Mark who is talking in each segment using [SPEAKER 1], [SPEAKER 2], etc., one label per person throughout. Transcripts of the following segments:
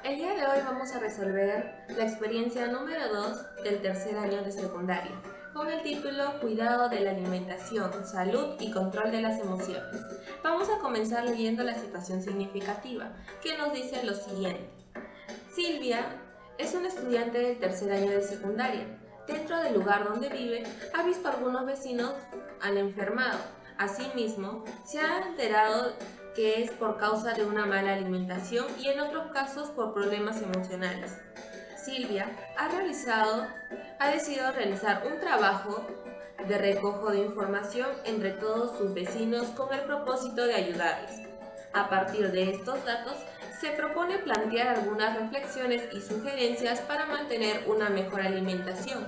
[SPEAKER 1] El día de hoy vamos a resolver la experiencia número 2 del tercer año de secundaria, con el título Cuidado de la alimentación, salud y control de las emociones. Vamos a comenzar leyendo la situación significativa, que nos dice lo siguiente. Silvia es una estudiante del tercer año de secundaria. Dentro del lugar donde vive, ha visto a algunos vecinos han enfermado. Asimismo, se ha enterado que es por causa de una mala alimentación y en otros casos por problemas emocionales. Silvia ha decidido realizar un trabajo de recojo de información entre todos sus vecinos con el propósito de ayudarles. A partir de estos datos, se propone plantear algunas reflexiones y sugerencias para mantener una mejor alimentación,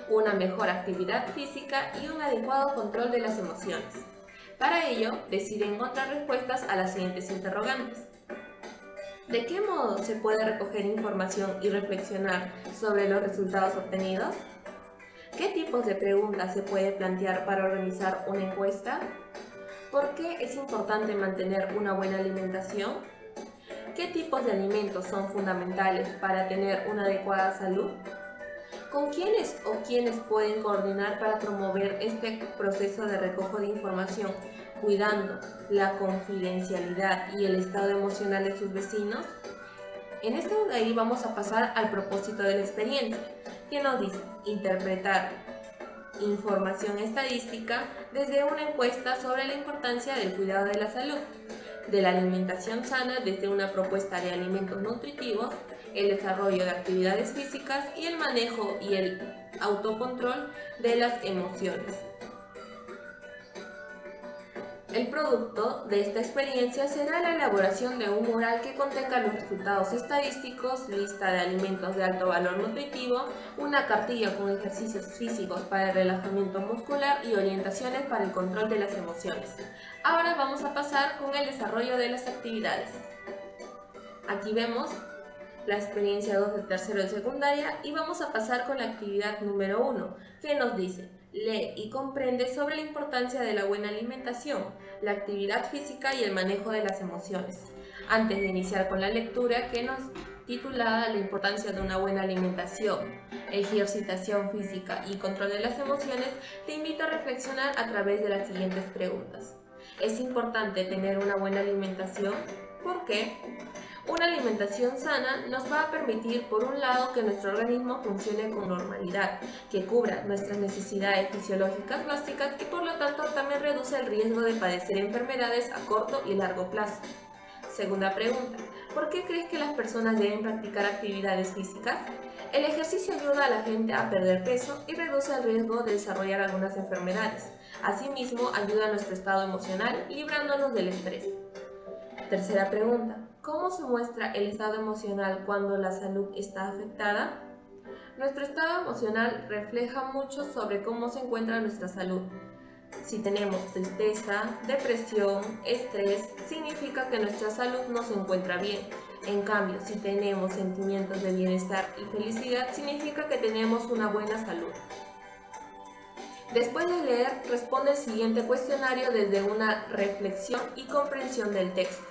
[SPEAKER 1] una mejor actividad física y un adecuado control de las emociones. Para ello, decide encontrar respuestas a las siguientes interrogantes. ¿De qué modo se puede recoger información y reflexionar sobre los resultados obtenidos? ¿Qué tipos de preguntas se puede plantear para organizar una encuesta? ¿Por qué es importante mantener una buena alimentación? ¿Qué tipos de alimentos son fundamentales para tener una adecuada salud? ¿Con quiénes o quiénes pueden coordinar para promover este proceso de recojo de información, cuidando la confidencialidad y el estado emocional de sus vecinos? En este de ahí vamos a pasar al propósito de la experiencia, que nos dice interpretar información estadística desde una encuesta sobre la importancia del cuidado de la salud, de la alimentación sana desde una propuesta de alimentos nutritivos, el desarrollo de actividades físicas y el manejo y el autocontrol de las emociones. El producto de esta experiencia será la elaboración de un mural que contenga los resultados estadísticos, lista de alimentos de alto valor nutritivo, una cartilla con ejercicios físicos para el relajamiento muscular y orientaciones para el control de las emociones. Ahora vamos a pasar con el desarrollo de las actividades. Aquí vemos la experiencia 2 de tercero de secundaria y vamos a pasar con la actividad número 1, que nos dice: lee y comprende sobre la importancia de la buena alimentación, la actividad física y el manejo de las emociones. Antes de iniciar con la lectura, que nos titulada La importancia de una buena alimentación, ejercitación física y control de las emociones, te invito a reflexionar a través de las siguientes preguntas. ¿Es importante tener una buena alimentación? ¿Por qué? Una alimentación sana nos va a permitir, por un lado, que nuestro organismo funcione con normalidad, que cubra nuestras necesidades fisiológicas básicas y por lo tanto también reduce el riesgo de padecer enfermedades a corto y largo plazo. Segunda pregunta, ¿por qué crees que las personas deben practicar actividades físicas? El ejercicio ayuda a la gente a perder peso y reduce el riesgo de desarrollar algunas enfermedades. Asimismo, ayuda a nuestro estado emocional, librándonos del estrés. Tercera pregunta, ¿cómo se muestra el estado emocional cuando la salud está afectada? Nuestro estado emocional refleja mucho sobre cómo se encuentra nuestra salud. Si tenemos tristeza, depresión, estrés, significa que nuestra salud no se encuentra bien. En cambio, si tenemos sentimientos de bienestar y felicidad, significa que tenemos una buena salud. Después de leer, responde el siguiente cuestionario desde una reflexión y comprensión del texto.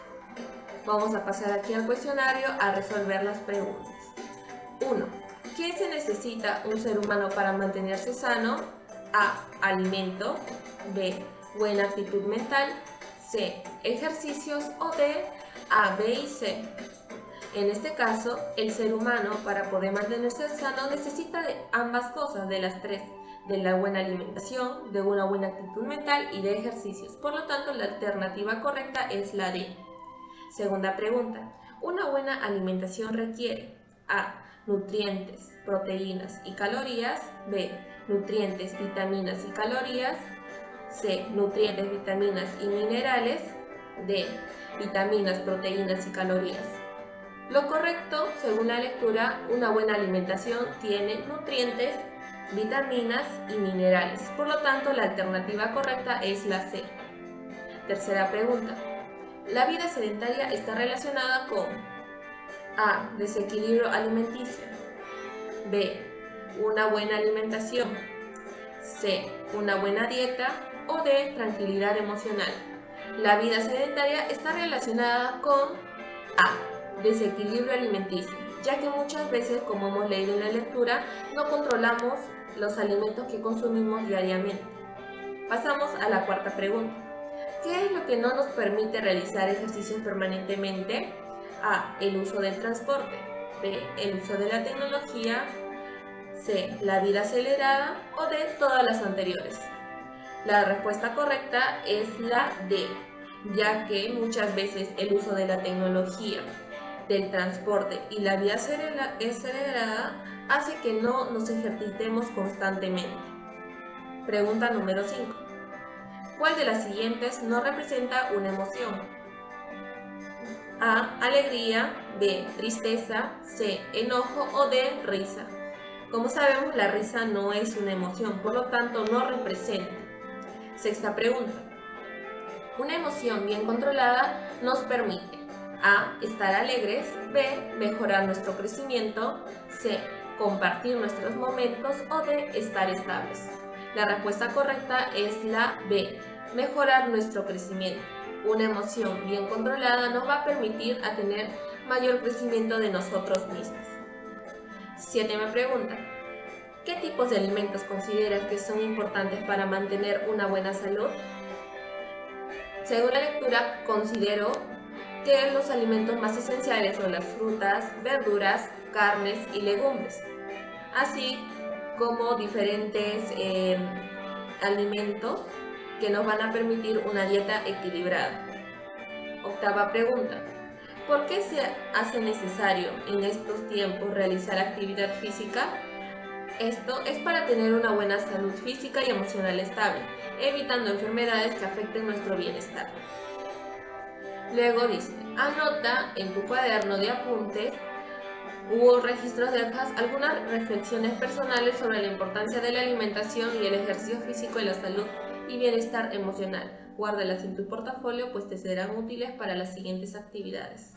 [SPEAKER 1] Vamos a pasar aquí al cuestionario a resolver las preguntas. 1. ¿Qué se necesita un ser humano para mantenerse sano? A. Alimento. B. Buena actitud mental. C. Ejercicios. O D. A, B y C. En este caso, el ser humano, para poder mantenerse sano, necesita de ambas cosas, de las tres: de la buena alimentación, de una buena actitud mental y de ejercicios. Por lo tanto, la alternativa correcta es la D. Segunda pregunta. Una buena alimentación requiere: A. Nutrientes, proteínas y calorías. B. Nutrientes, vitaminas y calorías. C. Nutrientes, vitaminas y minerales. D. Vitaminas, proteínas y calorías. Lo correcto, según la lectura, una buena alimentación tiene nutrientes, vitaminas y minerales. Por lo tanto, la alternativa correcta es la C. Tercera pregunta. La vida sedentaria está relacionada con: A. Desequilibrio alimenticio. B. Una buena alimentación. C. Una buena dieta. O D. Tranquilidad emocional. La vida sedentaria está relacionada con A. desequilibrio alimenticio, ya que muchas veces, como hemos leído en la lectura, no controlamos los alimentos que consumimos diariamente. Pasamos a la cuarta pregunta. ¿Qué es lo que no nos permite realizar ejercicios permanentemente? A. El uso del transporte. B. El uso de la tecnología. C. La vida acelerada. O D. Todas las anteriores. La respuesta correcta es la D, ya que muchas veces el uso de la tecnología, del transporte y la vida acelerada hace que no nos ejercitemos constantemente. Pregunta número 5. ¿Cuál de las siguientes no representa una emoción? A. Alegría. B. Tristeza. C. Enojo. O D. Risa. Como sabemos, la risa no es una emoción, por lo tanto no representa. Sexta pregunta. Una emoción bien controlada nos permite A. Estar alegres. B. Mejorar nuestro crecimiento. C. Compartir nuestros momentos. O D. Estar estables. La respuesta correcta es la B. Mejorar nuestro crecimiento. Una emoción bien controlada nos va a permitir a tener mayor crecimiento de nosotros mismos. Séptima pregunta. ¿Qué tipos de alimentos consideras que son importantes para mantener una buena salud? Según la lectura, considero que los alimentos más esenciales son las frutas, verduras, carnes y legumbres, así como diferentes alimentos que nos van a permitir una dieta equilibrada. Octava pregunta. ¿Por qué se hace necesario en estos tiempos realizar actividad física? Esto es para tener una buena salud física y emocional estable, evitando enfermedades que afecten nuestro bienestar. Luego dice, anota en tu cuaderno de apuntes u registros de hojas algunas reflexiones personales sobre la importancia de la alimentación y el ejercicio físico en la salud y bienestar emocional. Guárdalas en tu portafolio, pues te serán útiles para las siguientes actividades.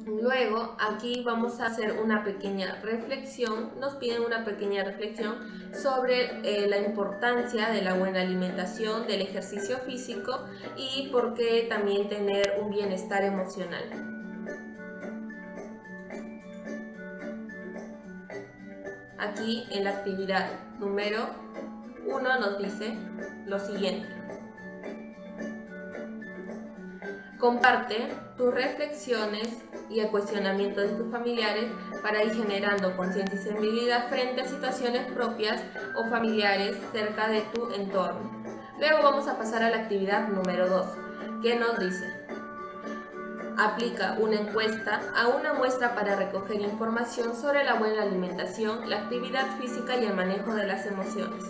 [SPEAKER 1] Luego, aquí vamos a hacer una pequeña reflexión, nos piden una pequeña reflexión sobre la importancia de la buena alimentación, del ejercicio físico y por qué también tener un bienestar emocional. Aquí en la actividad número 1 nos dice lo siguiente. Comparte tus reflexiones y el cuestionamiento de tus familiares para ir generando conciencia y sensibilidad frente a situaciones propias o familiares cerca de tu entorno. Luego vamos a pasar a la actividad número 2, que nos dice: aplica una encuesta a una muestra para recoger información sobre la buena alimentación, la actividad física y el manejo de las emociones.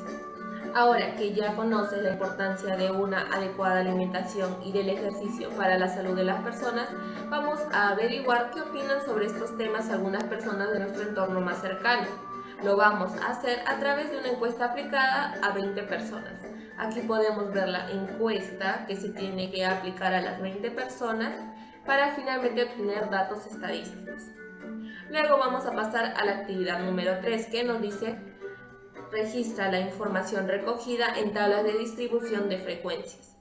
[SPEAKER 1] Ahora que ya conoces la importancia de una adecuada alimentación y del ejercicio para la salud de las personas, vamos a averiguar qué opinan sobre estos temas algunas personas de nuestro entorno más cercano. Lo vamos a hacer a través de una encuesta aplicada a 20 personas. Aquí podemos ver la encuesta que se tiene que aplicar a las 20 personas para finalmente obtener datos estadísticos. Luego vamos a pasar a la actividad número 3, que nos dice: registra la información recogida en tablas de distribución de frecuencias.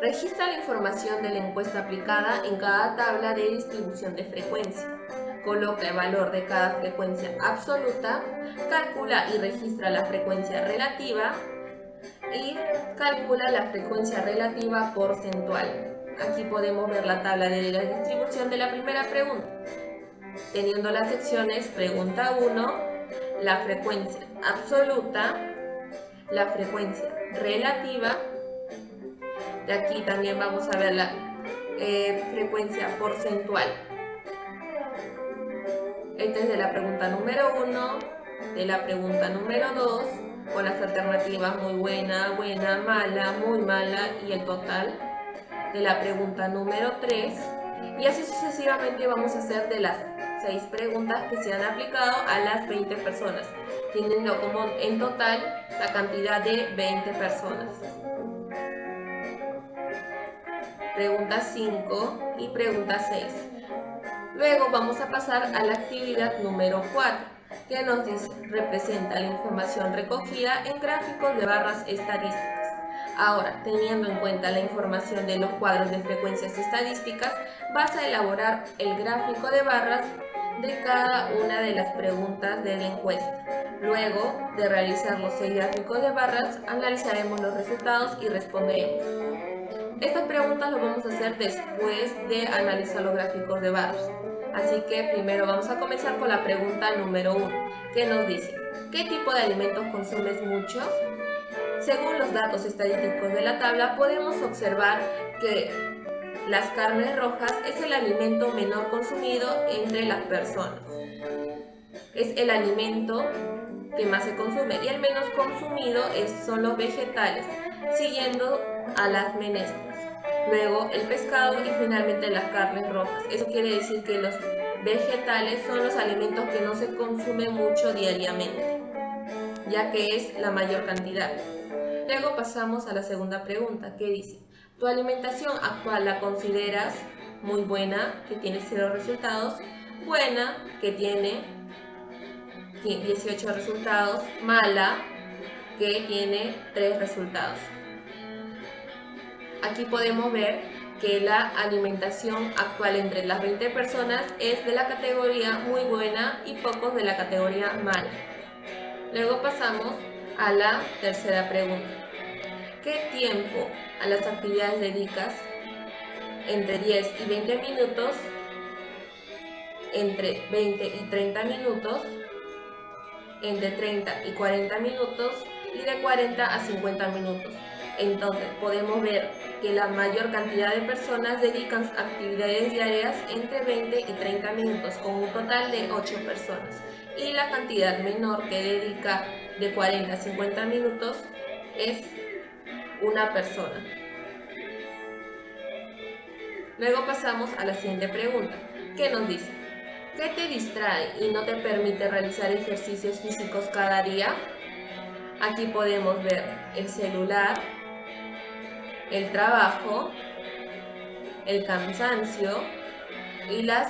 [SPEAKER 1] Registra la información de la encuesta aplicada en cada tabla de distribución de frecuencia. Coloca el valor de cada frecuencia absoluta, calcula y registra la frecuencia relativa y calcula la frecuencia relativa porcentual. Aquí podemos ver la tabla de la distribución de la primera pregunta, teniendo las secciones pregunta 1, la frecuencia absoluta, la frecuencia relativa. De aquí también vamos a ver la frecuencia porcentual. Esta es de la pregunta número 1, de la pregunta número 2, con las alternativas muy buena, buena, mala, muy mala y el total. De la pregunta número 3, y así sucesivamente vamos a hacer de las 6 preguntas que se han aplicado a las 20 personas, teniendo como en total la cantidad de 20 personas. Pregunta 5 y pregunta 6. Luego vamos a pasar a la actividad número 4, que nos dice: representa la información recogida en gráficos de barras estadísticas. Ahora, teniendo en cuenta la información de los cuadros de frecuencias estadísticas, vas a elaborar el gráfico de barras de cada una de las preguntas de la encuesta. Luego de realizar los 6 gráficos de barras, analizaremos los resultados y responderemos. Estas preguntas las vamos a hacer después de analizar los gráficos de barras. Así que primero vamos a comenzar con la pregunta número 1, que nos dice: ¿qué tipo de alimentos consumes mucho? Según los datos estadísticos de la tabla, podemos observar que las carnes rojas es el alimento menor consumido entre las personas. Es el alimento que más se consume, y el menos consumido son los vegetales, siguiendo a las menestras. Luego el pescado y finalmente las carnes rojas. Eso quiere decir que los vegetales son los alimentos que no se consumen mucho diariamente, ya que es la mayor cantidad. Luego pasamos a la segunda pregunta, que dice: ¿tu alimentación actual la consideras muy buena, que tiene 0 resultados, buena, que tiene 18 resultados, mala, que tiene 3 resultados? Aquí podemos ver que la alimentación actual entre las 20 personas es de la categoría muy buena y pocos de la categoría mala. Luego pasamos a la tercera pregunta. ¿Qué tiempo a las actividades dedicas? Entre 10 y 20 minutos, entre 20 y 30 minutos, entre 30 y 40 minutos y de 40 a 50 minutos. Entonces podemos ver que la mayor cantidad de personas dedican actividades diarias entre 20 y 30 minutos, con un total de 8 personas. Y la cantidad menor que dedica de 40 a 50 minutos es una persona. Luego pasamos a la siguiente pregunta, que nos dice: ¿qué te distrae y no te permite realizar ejercicios físicos cada día? Aquí podemos ver el celular, el trabajo, el cansancio y la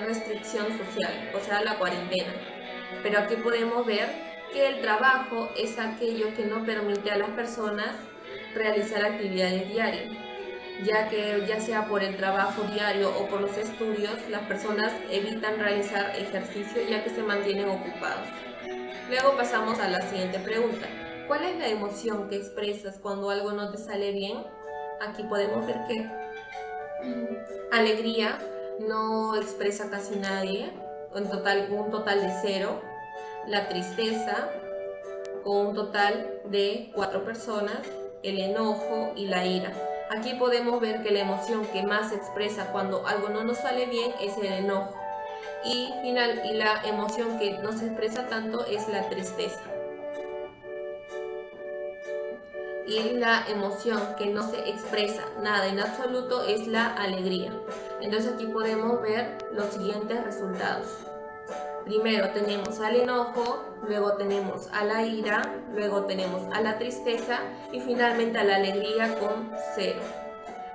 [SPEAKER 1] restricción social, o sea, la cuarentena. Pero aquí podemos ver que el trabajo es aquello que no permite a las personas realizar actividades diarias, ya que ya sea por el trabajo diario o por los estudios, las personas evitan realizar ejercicio ya que se mantienen ocupados. Luego pasamos a la siguiente pregunta. ¿Cuál es la emoción que expresas cuando algo no te sale bien? Aquí podemos ver que alegría no expresa casi nadie, un total de 0. La tristeza, con un total de 4 personas. El enojo y la ira. Aquí podemos ver que la emoción que más se expresa cuando algo no nos sale bien es el enojo. Y la emoción que no se expresa tanto es la tristeza. Y la emoción que no se expresa nada en absoluto es la alegría. Entonces aquí podemos ver los siguientes resultados. Primero tenemos al enojo, luego tenemos a la ira, luego tenemos a la tristeza y finalmente a la alegría con 0.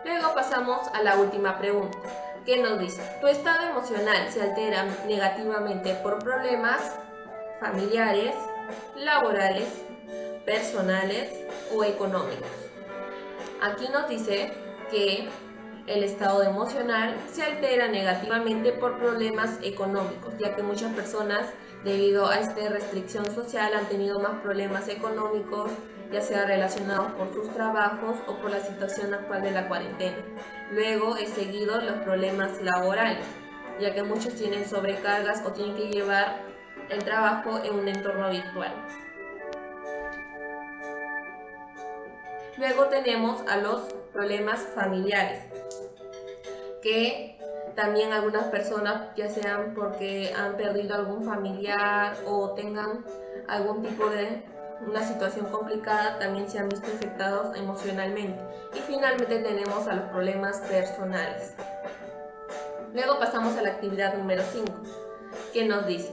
[SPEAKER 1] Luego pasamos a la última pregunta, que nos dice: ¿tu estado emocional se altera negativamente por problemas familiares, laborales, personales o económicos? Aquí nos dice que el estado emocional se altera negativamente por problemas económicos, ya que muchas personas, debido a esta restricción social, han tenido más problemas económicos, ya sea relacionados por sus trabajos o por la situación actual de la cuarentena. Luego es seguido los problemas laborales, ya que muchos tienen sobrecargas o tienen que llevar el trabajo en un entorno virtual. Luego tenemos a los problemas familiares, que también algunas personas, ya sean porque han perdido algún familiar o tengan algún tipo de una situación complicada, también se han visto afectados emocionalmente. Y finalmente tenemos a los problemas personales. Luego pasamos a la actividad número 5, que nos dice: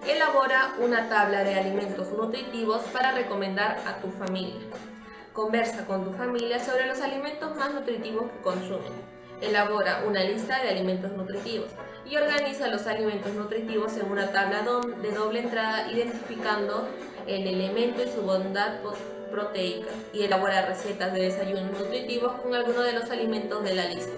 [SPEAKER 1] elabora una tabla de alimentos nutritivos para recomendar a tu familia. Conversa con tu familia sobre los alimentos más nutritivos que consumen. Elabora una lista de alimentos nutritivos y organiza los alimentos nutritivos en una tabla de doble entrada, identificando el elemento y su bondad proteica, y elabora recetas de desayunos nutritivos con algunos de los alimentos de la lista.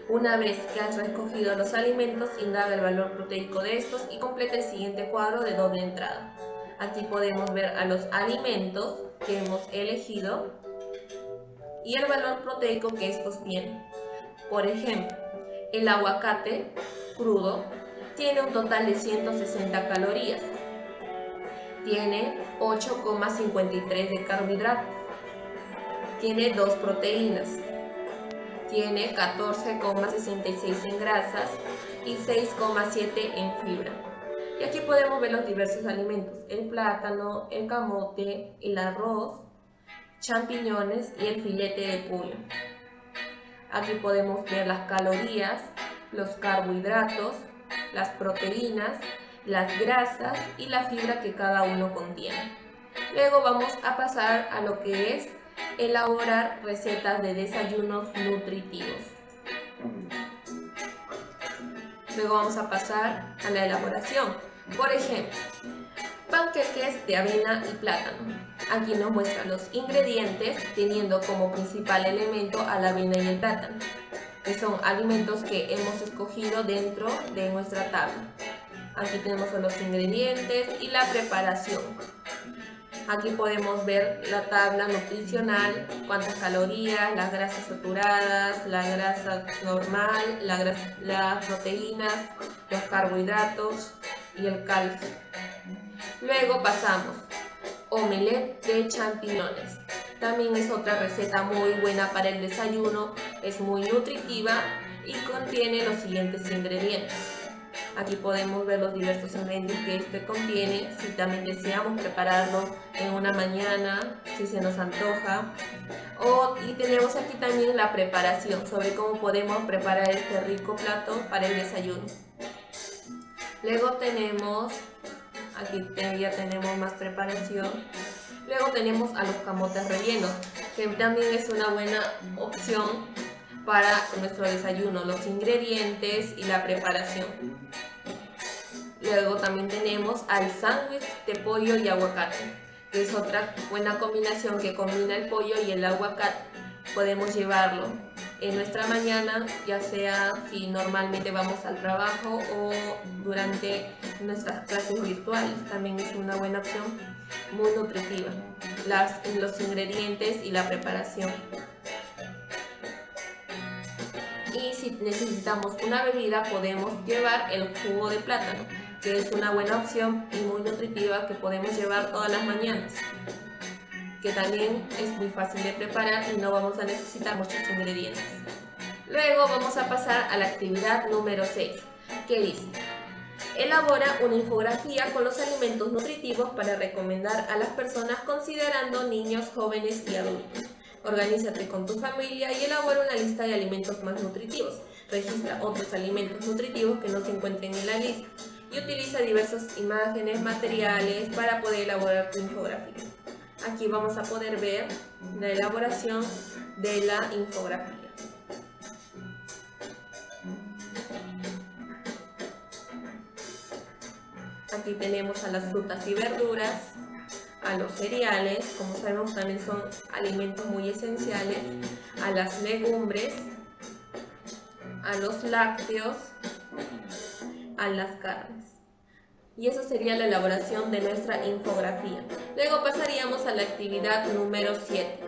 [SPEAKER 1] Una vez que has escogido los alimentos, indaga el valor proteico de estos y completa el siguiente cuadro de doble entrada. Aquí podemos ver a los alimentos que hemos elegido y el valor proteico que estos tienen. Por ejemplo, el aguacate crudo tiene un total de 160 calorías. Tiene 8,53 de carbohidratos. Tiene 2 proteínas. Tiene 14,66 en grasas y 6,7 en fibra. Y aquí podemos ver los diversos alimentos: el plátano, el camote, el arroz, champiñones y el filete de pollo. Aquí podemos ver las calorías, los carbohidratos, las proteínas, las grasas y la fibra que cada uno contiene. Luego vamos a pasar a lo que es elaborar recetas de desayunos nutritivos. Luego vamos a pasar a la elaboración. Por ejemplo, panqueques de avena y plátano. Aquí nos muestra los ingredientes, teniendo como principal elemento a la avena y el plátano, que son alimentos que hemos escogido dentro de nuestra tabla. Aquí tenemos los ingredientes y la preparación. Aquí podemos ver la tabla nutricional, cuántas calorías, las grasas saturadas, la grasa normal, las proteínas, los carbohidratos y el calcio. Luego pasamos omelette de champiñones. También es otra receta muy buena para el desayuno, es muy nutritiva y contiene los siguientes ingredientes. Aquí podemos ver los diversos ingredientes que este contiene, si también deseamos prepararlo en una mañana, si se nos antoja. Y tenemos aquí también la preparación, sobre cómo podemos preparar este rico plato para el desayuno. Luego tenemos, aquí ya tenemos más preparación. Luego tenemos a los camotes rellenos, que también es una buena opción para nuestro desayuno, los ingredientes y la preparación. Luego también tenemos al sándwich de pollo y aguacate, que es otra buena combinación que combina el pollo y el aguacate. Podemos llevarlo en nuestra mañana, ya sea si normalmente vamos al trabajo o durante nuestras clases virtuales. También es una buena opción, muy nutritiva, los ingredientes y la preparación. Y si necesitamos una bebida, podemos llevar el jugo de plátano, que es una buena opción y muy nutritiva que podemos llevar todas las mañanas, que también es muy fácil de preparar y no vamos a necesitar muchos ingredientes. Luego vamos a pasar a la actividad número 6, que dice: elabora una infografía con los alimentos nutritivos para recomendar a las personas, considerando niños, jóvenes y adultos. Organízate con tu familia y elabora una lista de alimentos más nutritivos. Registra otros alimentos nutritivos que no se encuentren en la lista y utiliza diversas imágenes, materiales para poder elaborar tu infografía. Aquí vamos a poder ver la elaboración de la infografía. Aquí tenemos a las frutas y verduras, a los cereales, como sabemos también son alimentos muy esenciales, a las legumbres, a los lácteos, a las carnes. Y eso sería la elaboración de nuestra infografía. Luego pasaríamos a la actividad número 7.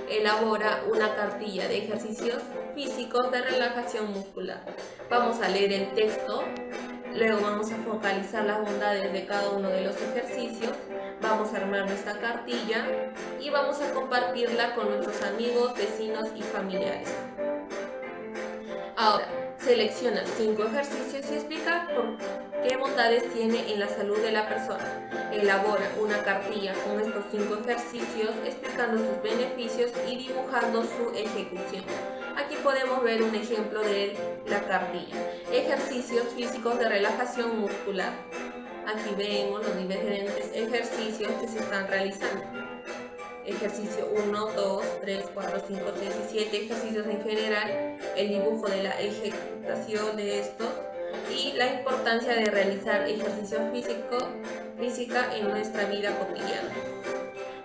[SPEAKER 1] Elabora una cartilla de ejercicios físicos de relajación muscular. Vamos a leer el texto, luego vamos a focalizar las bondades de cada uno de los ejercicios, vamos a armar nuestra cartilla y vamos a compartirla con nuestros amigos, vecinos y familiares. Ahora, selecciona 5 ejercicios y explica por qué bondades tiene en la salud de la persona. Elabora una cartilla con estos 5 ejercicios explicando sus beneficios y dibujando su ejecución. Aquí podemos ver un ejemplo de la cartilla. Ejercicios físicos de relajación muscular. Aquí vemos los diferentes ejercicios que se están realizando. ejercicio 1, 2, 3, 4, 5, 6 y 7 ejercicios en general, el dibujo de la ejecutación de estos y la importancia de realizar ejercicio física en nuestra vida cotidiana.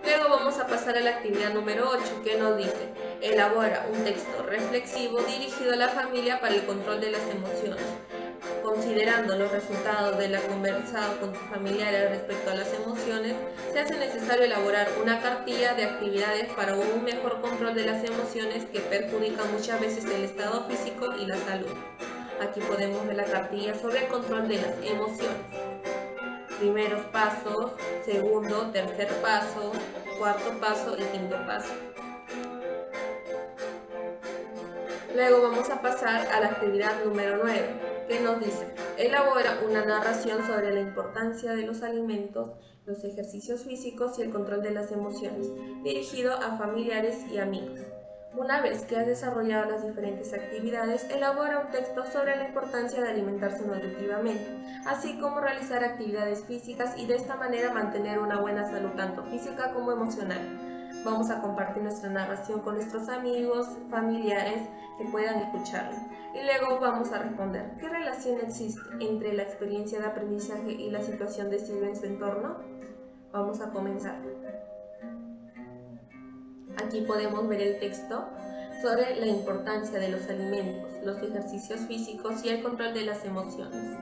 [SPEAKER 1] Luego vamos a pasar a la actividad número 8, que nos dice: elabora un texto reflexivo dirigido a la familia para el control de las emociones. Considerando los resultados de la conversado con tus familiares respecto a las emociones, se hace necesario elaborar una cartilla de actividades para un mejor control de las emociones que perjudican muchas veces el estado físico y la salud. Aquí podemos ver la cartilla sobre el control de las emociones. Primeros pasos, segundo, tercer paso, cuarto paso y quinto paso. Luego vamos a pasar a la actividad número 9, que nos dice: elabora una narración sobre la importancia de los alimentos, los ejercicios físicos y el control de las emociones, dirigido a familiares y amigos. Una vez que has desarrollado las diferentes actividades, elabora un texto sobre la importancia de alimentarse nutritivamente, así como realizar actividades físicas y de esta manera mantener una buena salud tanto física como emocional. Vamos a compartir nuestra narración con nuestros amigos, familiares que puedan escucharla. Y luego vamos a responder: ¿qué relación existe entre la experiencia de aprendizaje y la situación de Silvia en su entorno? Vamos a comenzar. Aquí podemos ver el texto sobre la importancia de los alimentos, los ejercicios físicos y el control de las emociones.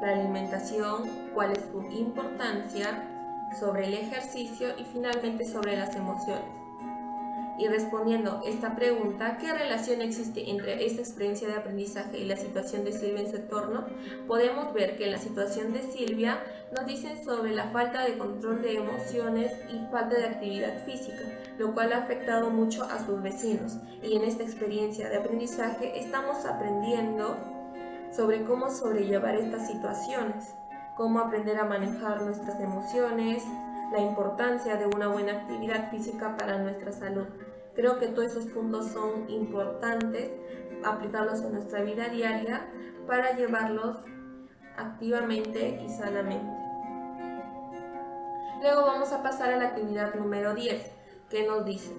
[SPEAKER 1] La alimentación, cuál es su importancia, sobre el ejercicio y finalmente sobre las emociones. Y respondiendo esta pregunta, ¿qué relación existe entre esta experiencia de aprendizaje y la situación de Silvia en su entorno? Podemos ver que en la situación de Silvia nos dicen sobre la falta de control de emociones y falta de actividad física, lo cual ha afectado mucho a sus vecinos. Y en esta experiencia de aprendizaje estamos aprendiendo sobre cómo sobrellevar estas situaciones, cómo aprender a manejar nuestras emociones, la importancia de una buena actividad física para nuestra salud. Creo que todos esos puntos son importantes aplicarlos en nuestra vida diaria para llevarlos activamente y sanamente. Luego vamos a pasar a la actividad número 10, que nos dice: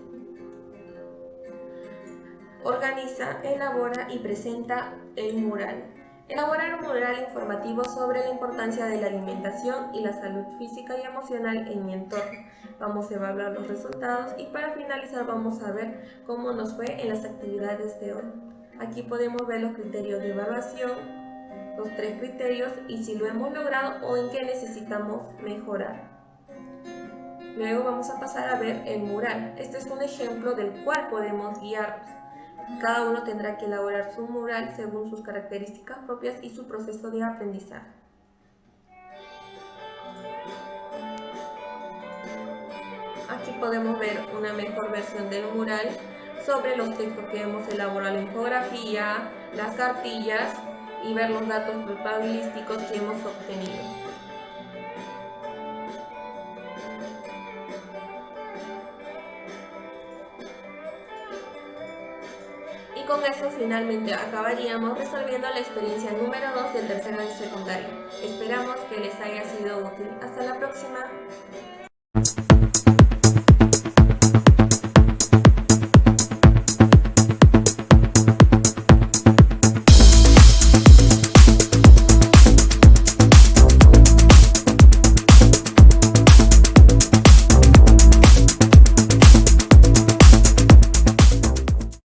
[SPEAKER 1] organiza, elabora y presenta el mural. Elaborar un mural informativo sobre la importancia de la alimentación y la salud física y emocional en mi entorno. Vamos a evaluar los resultados y para finalizar vamos a ver cómo nos fue en las actividades de hoy. Aquí podemos ver los criterios de evaluación, los 3 criterios y si lo hemos logrado o en qué necesitamos mejorar. Luego vamos a pasar a ver el mural. Este es un ejemplo del cual podemos guiarnos. Cada uno tendrá que elaborar su mural según sus características propias y su proceso de aprendizaje. Aquí podemos ver una mejor versión del mural sobre los textos que hemos elaborado, la infografía, las cartillas y ver los datos probabilísticos que hemos obtenido. Y con eso finalmente acabaríamos resolviendo la experiencia número 2 del tercer año secundario. Esperamos que les haya sido útil. Hasta la próxima.